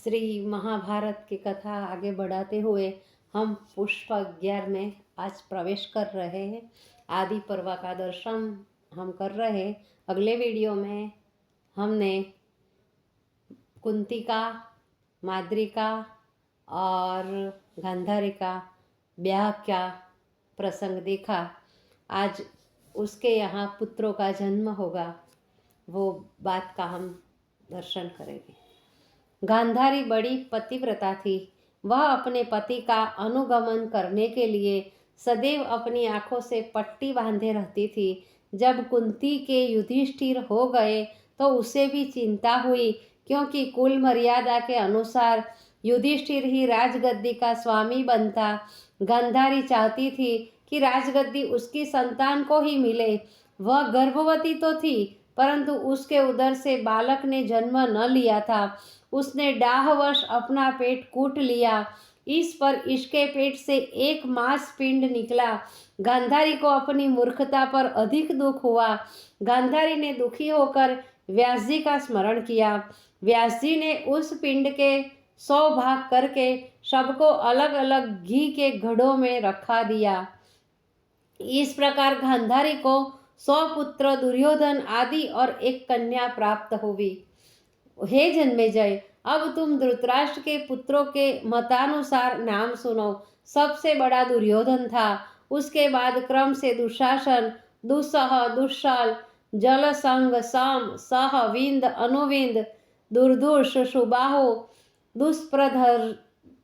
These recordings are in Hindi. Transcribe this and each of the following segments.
श्री महाभारत की कथा आगे बढ़ाते हुए हम पुष्प 11 में आज प्रवेश कर रहे हैं। आदि पर्व का दर्शन हम कर रहे हैं। अगले वीडियो में हमने कुंती का, माद्री का और गांधारी का ब्याह का प्रसंग देखा। आज उसके यहाँ पुत्रों का जन्म होगा, वो बात का हम दर्शन करेंगे। गांधारी बड़ी पतिव्रता थी। वह अपने पति का अनुगमन करने के लिए सदैव अपनी आंखों से पट्टी बांधे रहती थी। जब कुंती के युधिष्ठिर हो गए तो उसे भी चिंता हुई, क्योंकि कुल मर्यादा के अनुसार युधिष्ठिर ही राजगद्दी का स्वामी बनता। गांधारी चाहती थी कि राजगद्दी उसकी संतान को ही मिले। वह गर्भवती तो थी, परंतु उसके उदर से बालक ने जन्म न लिया था। उसने डाहवश अपना पेट कूट लिया। इस पर इसके पेट से एक मांस पिंड निकला। गांधारी को अपनी मूर्खता पर अधिक दुख हुआ। गांधारी ने दुखी होकर व्यास जी का स्मरण किया। व्यास जी ने उस पिंड के 100 भाग करके सबको अलग अलग घी के घड़ों में रखा दिया। इस प्रकार गांधारी को 100 पुत्र दुर्योधन आदि और एक कन्या प्राप्त हुई। हे जन्मेजय, अब तुम धृतराष्ट्र के पुत्रों के मतानुसार नाम सुनो। सबसे बड़ा दुर्योधन था। उसके बाद क्रम से दुशासन, दुस्सह, दुश्शाल, जलसंग, सम, सह, विंद, अनुविंद, दुर्धुष, सुबाहु,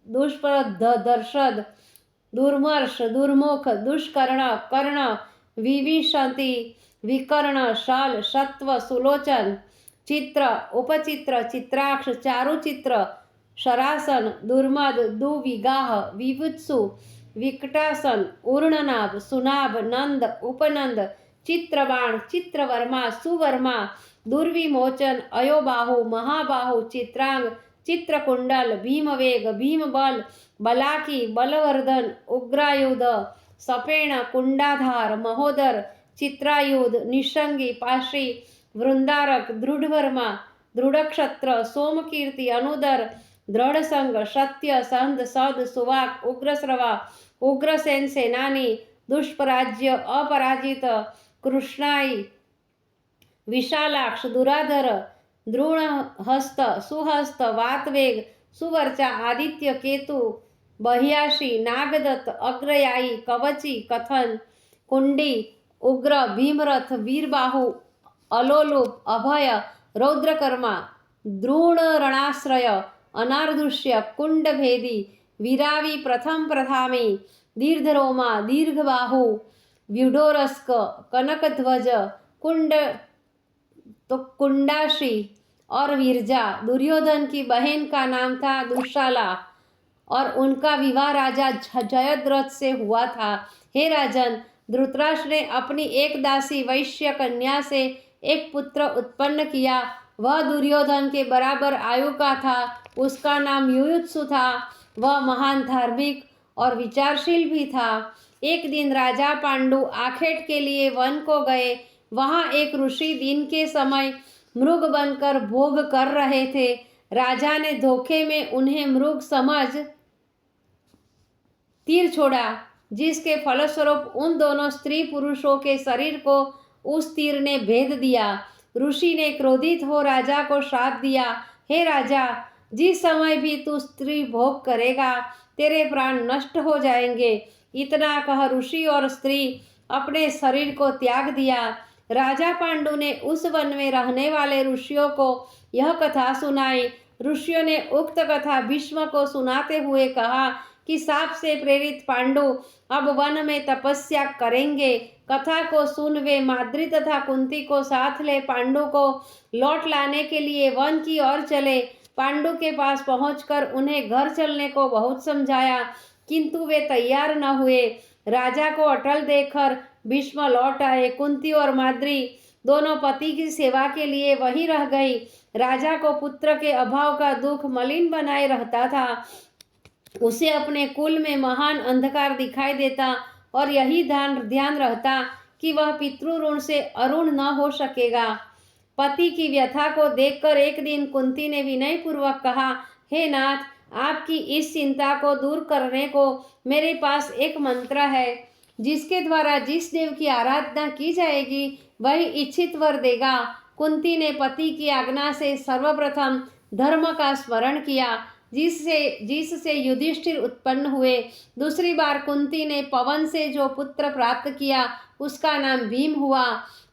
दुष्प्रदर्शद, दुर्मर्ष, दुर्मुख, दुष्कर्ण, कर्ण, विविशंति, विकर्ण, शल, सत्व, सुलोचन, चित्र, उपचित्र, चित्राक्ष, चारुचित्र, शरासन, दुर्मद, दुविगाह, विवत्सु, विकटासन, ऊर्णनाभ, सुनाभ, नंद, उपनंद, चित्रबाण, चित्रवर्मा, सुवर्मा, दुर्विमोचन, अयोबाहु, महाबाहु, चित्रांग, चित्रकुंडल, भीमवेग, भीमबल, बलाकी, बलवर्धन, उग्रायुध, सपेण, कुंडाधार, महोदर, चित्रायुध, निशंगी, पाशी, वृंदारक, दृढ़वर्मा, दृढ़क्षत्र, सोमकीर्ति, अनुदर, दृढ़संग, सत्य, संध, सद, सुवाक, उग्रश्रवा, उग्रसेन सेनानी, दुष्पराज्य, अपराजित, कृष्णाई, विशालाक्ष, दुराधर, द्रोणहस्त, सुहस्त, वातवेग, सुवर्चा, आदित्य, केतु, बह्याशी, नागदत्त, अग्रयाई, कवची, कथन, कुंडी, उग्र, भीमरथ, वीरबाहु, अलोलुप, अभय, रौद्रकर्मा, द्रोणरणाश्रय, अनार्दुष्य, कुंडभेदी, वीरावी, प्रथम प्रथामी, दीर्घरोमा, दीर्घबाहु, व्यूढोरस्क, कनकध्वज, कुंडाशी और वीरजा। दुर्योधन की बहन का नाम था दुशाला और उनका विवाह राजा जयद्रथ से हुआ था। हे राजन, धृतराष्ट्र ने अपनी एक दासी वैश्य कन्या से एक पुत्र उत्पन्न किया। वह दुर्योधन के बराबर आयु का था। उसका नाम युयुत्सु था। वह महान धार्मिक और विचारशील भी था। एक दिन राजा पांडु आखेट के लिए वन को गए। वहां एक ऋषि दिन के समय मृग बनकर भोग कर रहे थे। राजा ने धोखे में उन्हें मृग समझ तीर छोड़ा, जिसके फलस्वरूप उन दोनों स्त्री पुरुषों के शरीर को उस तीर ने भेद दिया। ऋषि ने क्रोधित हो राजा को श्राप दिया, हे राजा, जिस समय भी तू स्त्री भोग करेगा तेरे प्राण नष्ट हो जाएंगे। इतना कह ऋषि और स्त्री अपने शरीर को त्याग दिया। राजा पांडु ने उस वन में रहने वाले ऋषियों को यह कथा सुनाई। ऋषियों ने उक्त कथा भीष्म को सुनाते हुए कहा कि साप से प्रेरित पांडु अब वन में तपस्या करेंगे। कथा को सुन वे माद्री तथा कुंती को साथ ले पांडु को लौट लाने के लिए वन की ओर चले। पांडु के पास पहुंचकर उन्हें घर चलने को बहुत समझाया, किंतु वे तैयार न हुए। राजा को अटल देखकर भीष्म लौट आए। कुंती और माद्री दोनों पति की सेवा के लिए वहीं रह गई। राजा को पुत्र के अभाव का दुख मलिन बनाए रहता था। उसे अपने कुल में महान अंधकार दिखाई देता और यही ध्यान रहता कि वह पितृऋण से अरुण न हो सकेगा। पति की व्यथा को देखकर एक दिन कुंती ने विनय पूर्वक कहा, हे नाथ, आपकी इस चिंता को दूर करने को मेरे पास एक मंत्र है, जिसके द्वारा जिस देव की आराधना की जाएगी वही इच्छित वर देगा। कुंती ने पति की आज्ञा से सर्वप्रथम धर्म का स्मरण किया, जिससे युधिष्ठिर उत्पन्न हुए। दूसरी बार कुंती ने पवन से जो पुत्र प्राप्त किया उसका नाम भीम हुआ।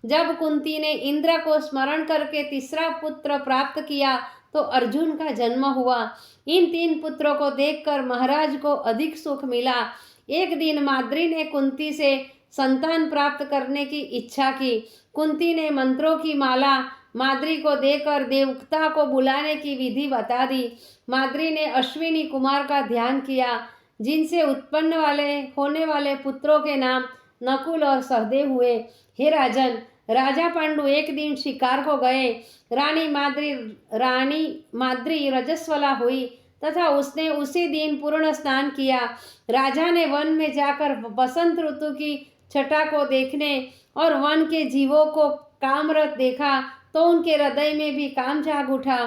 जब कुंती ने इंद्र को स्मरण करके तीसरा पुत्र प्राप्त किया तो अर्जुन का जन्म हुआ। इन 3 पुत्रों को देखकर महाराज को अधिक सुख मिला। एक दिन माद्री ने कुंती से संतान प्राप्त करने की इच्छा की। कुंती ने मंत्रों की माला माद्री को देकर देवता को बुलाने की विधि बता दी। माद्री ने अश्विनी कुमार का ध्यान किया, जिनसे उत्पन्न होने वाले पुत्रों के नाम नकुल और सहदेव हुए। हे राजन, राजा पांडु एक दिन शिकार को गए। रानी माद्री रजस्वला हुई तथा उसने उसी दिन पूर्ण स्नान किया। राजा ने वन में जाकर बसंत ऋतु की छटा को देखने और वन के जीवों को कामरत देखा तो उनके हृदय में भी काम जाग उठा।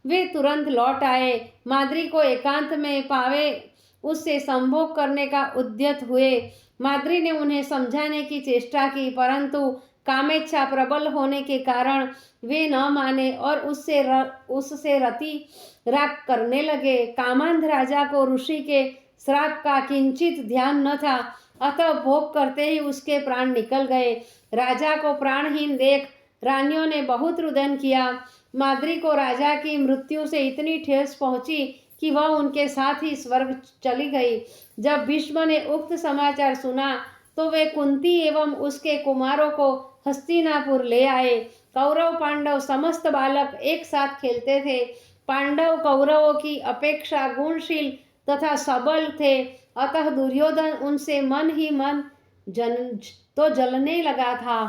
वे तुरंत लौट आए। माद्री को एकांत में पावे उससे संभोग करने का उद्यत हुए। माद्री ने उन्हें समझाने की चेष्टा की, परंतु कामेच्छा प्रबल होने के कारण वे न माने और उससे रति राग करने लगे। कामांध राजा को ऋषि के श्राप का किंचित ध्यान न था, अतः भोग करते ही उसके प्राण निकल गए। राजा को प्राणहीन देख रानियों ने बहुत रुदन किया। माद्री को राजा की मृत्यु से इतनी ठेस पहुंची कि वह उनके साथ ही स्वर्ग चली गई। जब भीष्म ने उक्त समाचार सुना तो वे कुंती एवं उसके कुमारों को हस्तिनापुर ले आए। कौरव पांडव समस्त बालक एक साथ खेलते थे। पांडव कौरवों की अपेक्षा गुणशील तथा सबल थे, अतः दुर्योधन उनसे मन ही मन जलने लगा था।